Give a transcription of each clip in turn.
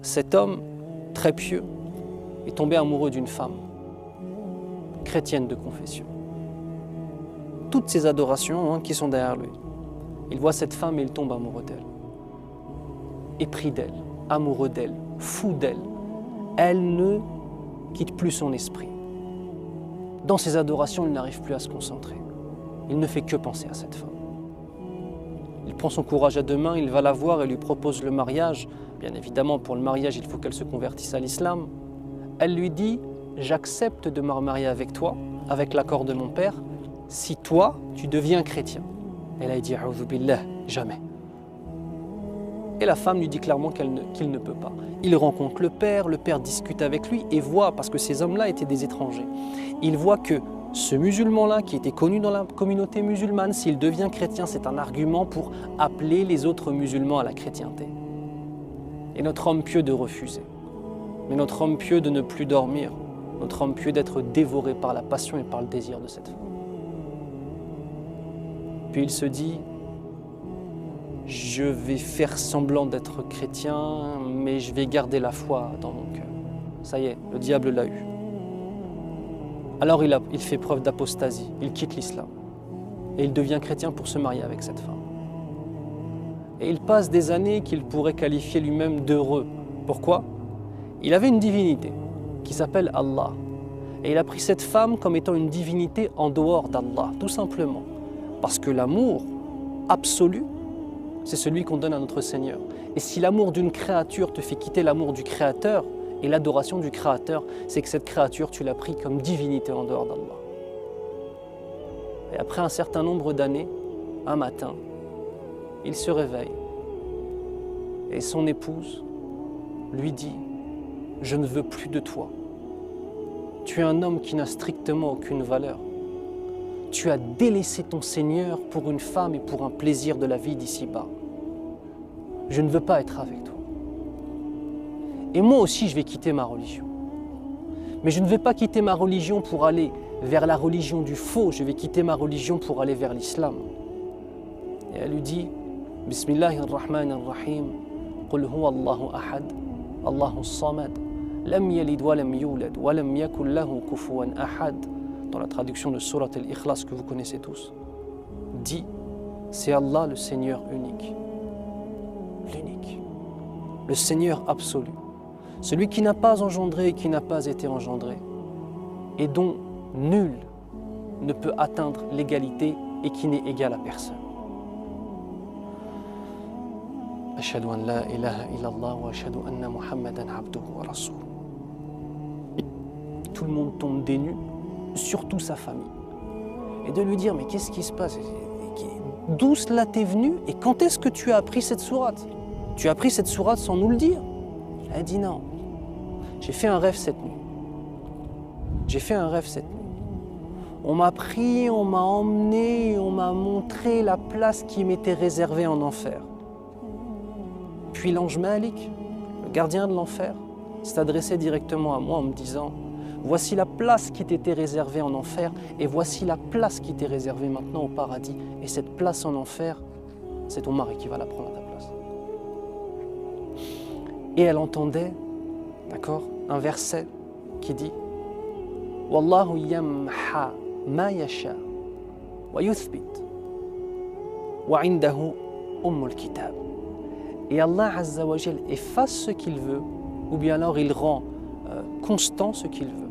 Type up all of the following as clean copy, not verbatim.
cet homme très pieux est tombé amoureux d'une femme chrétienne de confession. Toutes ces adorations qui sont derrière lui. Il voit cette femme et il tombe amoureux d'elle. Épris d'elle, amoureux d'elle, fou d'elle. Elle ne quitte plus son esprit. Dans ses adorations, il n'arrive plus à se concentrer. Il ne fait que penser à cette femme. Il prend son courage à deux mains, il va la voir et lui propose le mariage. Bien évidemment, pour le mariage, il faut qu'elle se convertisse à l'islam. Elle lui dit « J'accepte de me remarier avec toi, avec l'accord de mon père, si toi, tu deviens chrétien. » Elle a dit « A'udhu billah, jamais. » Et la femme lui dit clairement qu'il ne peut pas. Il rencontre le père discute avec lui et voit, parce que ces hommes-là étaient des étrangers, il voit que ce musulman-là, qui était connu dans la communauté musulmane, s'il devient chrétien, c'est un argument pour appeler les autres musulmans à la chrétienté. Et notre homme pieux de refuser. Mais notre homme pieux de ne plus dormir. Notre homme pieux d'être dévoré par la passion et par le désir de cette femme. Puis il se dit, je vais faire semblant d'être chrétien, mais je vais garder la foi dans mon cœur. Ça y est, le diable l'a eu. Alors il fait preuve d'apostasie, il quitte l'islam. Et il devient chrétien pour se marier avec cette femme. Et il passe des années qu'il pourrait qualifier lui-même d'heureux. Pourquoi? Il avait une divinité qui s'appelle Allah. Et il a pris cette femme comme étant une divinité en dehors d'Allah, tout simplement. Parce que l'amour absolu, c'est celui qu'on donne à notre Seigneur. Et si l'amour d'une créature te fait quitter l'amour du Créateur et l'adoration du Créateur, c'est que cette créature, tu l'as pris comme divinité en dehors d'Allah. Et après un certain nombre d'années, un matin, il se réveille et son épouse lui dit « Je ne veux plus de toi. Tu es un homme qui n'a strictement aucune valeur. Tu as délaissé ton Seigneur pour une femme et pour un plaisir de la vie d'ici-bas. Je ne veux pas être avec toi. Et moi aussi, je vais quitter ma religion. Mais je ne vais pas quitter ma religion pour aller vers la religion du faux. Je vais quitter ma religion pour aller vers l'islam. » Et elle lui dit « Bismillahirrahmanirrahim. Qul huwa Allahu ahad, Allahu samad, lam yalid wa lam yulad, wa lam yakul lahu kufuwan ahad. » Dans la traduction de Surat al-Ikhlas que vous connaissez tous. Dit, c'est Allah le Seigneur unique. L'unique. Le Seigneur absolu. Celui qui n'a pas engendré et qui n'a pas été engendré. Et dont nul ne peut atteindre l'égalité et qui n'est égal à personne. Ashhadu an la ilaha illallah wa ashhadu anna Muhammadan abduhu wa rasuluh. Tout le monde tombe des nues, surtout sa famille. Et de lui dire, mais qu'est-ce qui se passe? D'où cela t'est venu et quand est-ce que tu as appris cette sourate? Tu as appris cette sourate sans nous le dire? Elle a dit non. J'ai fait un rêve cette nuit. J'ai fait un rêve cette nuit. On m'a pris, on m'a emmené, on m'a montré la place qui m'était réservée en enfer. Puis l'ange Malik, le gardien de l'enfer, s'est adressé directement à moi en me disant, voici la place qui t'était réservée en enfer et voici la place qui t'est réservée maintenant au paradis. Et cette place en enfer, c'est ton mari qui va la prendre à ta place. Et elle entendait, d'accord, un verset qui dit « Wallahu yamha ma yasha wa yuthbit wa indahu ummul kitab » Et Allah Azza wa Jal efface ce qu'il veut ou bien alors il rend constant ce qu'il veut.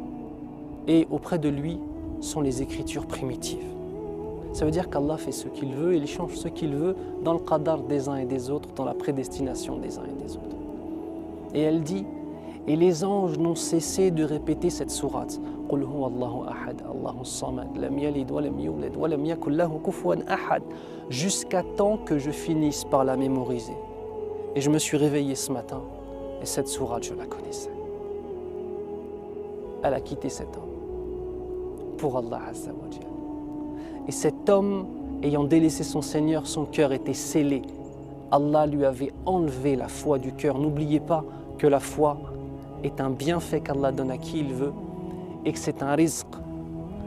Et auprès de lui sont les écritures primitives. Ça veut dire qu'Allah fait ce qu'il veut et il change ce qu'il veut dans le qadar des uns et des autres, dans la prédestination des uns et des autres. Et elle dit, et les anges n'ont cessé de répéter cette sourate. Qul huwa Allahu ahad, Allahu samad, lam yalid wa lam yulad wa lam yakul lahu kufuwan ahad, jusqu'à temps que je finisse par la mémoriser. Et je me suis réveillé ce matin et cette sourate, je la connaissais. Elle a quitté cet homme pour Allah Azza wa Jal. Et cet homme, ayant délaissé son Seigneur, son cœur était scellé. Allah lui avait enlevé la foi du cœur. N'oubliez pas que la foi est un bienfait qu'Allah donne à qui il veut et que c'est un rizq,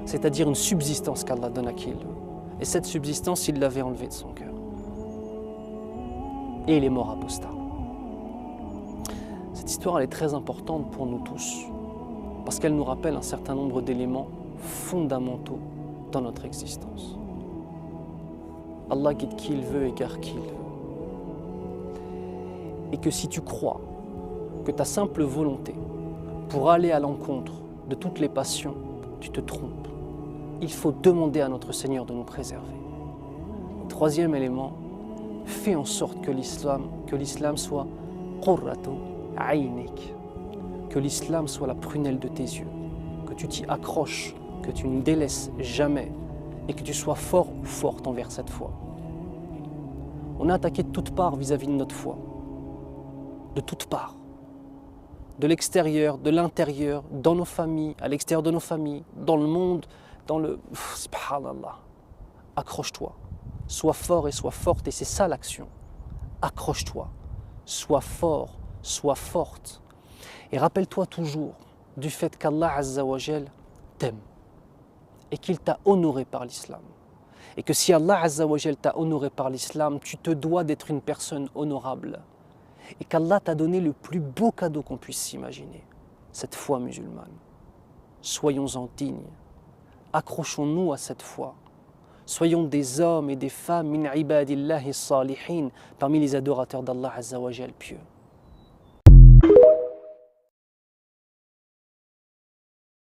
c'est-à-dire une subsistance qu'Allah donne à qui il veut. Et cette subsistance, il l'avait enlevée de son cœur. Et il est mort apostat. C'est Cette histoire elle est très importante pour nous tous, parce qu'elle nous rappelle un certain nombre d'éléments fondamentaux dans notre existence. Allah guide qui il veut, égare qui il veut. Et que si tu crois que ta simple volonté pour aller à l'encontre de toutes les passions, tu te trompes. Il faut demander à notre Seigneur de nous préserver. Troisième élément, fais en sorte que l'islam soit qurratu aynik, que l'islam soit la prunelle de tes yeux, que tu t'y accroches, que tu ne délaisses jamais et que tu sois fort ou forte envers cette foi. On a attaqué de toutes parts vis-à-vis de notre foi, de toutes parts, de l'extérieur, de l'intérieur, dans nos familles, à l'extérieur de nos familles, dans le monde, dans le... Subhanallah, accroche-toi, sois fort et sois forte, et c'est ça l'action. Accroche-toi, sois fort, sois forte. Et rappelle-toi toujours du fait qu'Allah Azza wa Jal t'aime et qu'il t'a honoré par l'islam. Et que si Allah Azza wa Jal t'a honoré par l'islam, tu te dois d'être une personne honorable. Et qu'Allah t'a donné le plus beau cadeau qu'on puisse s'imaginer, cette foi musulmane. Soyons-en dignes, accrochons-nous à cette foi. Soyons des hommes et des femmes min ibadillahi salihin, parmi les adorateurs d'Allah Azza wa Jal pieux.